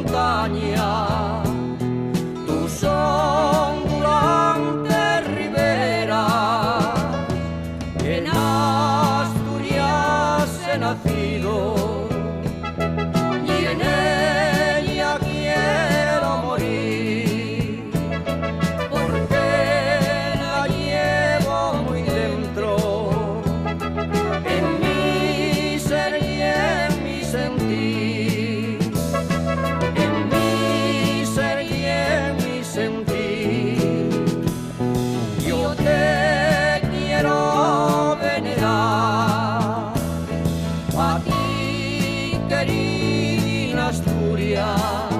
montaña, tus ondulantes riberas. En Asturias he nacido y en ella quiero morir, porque la llevo muy dentro, en mi ser y en mi sentir, en mi ser y en mi sentir. Yo te quiero venerar, a ti querida Asturias.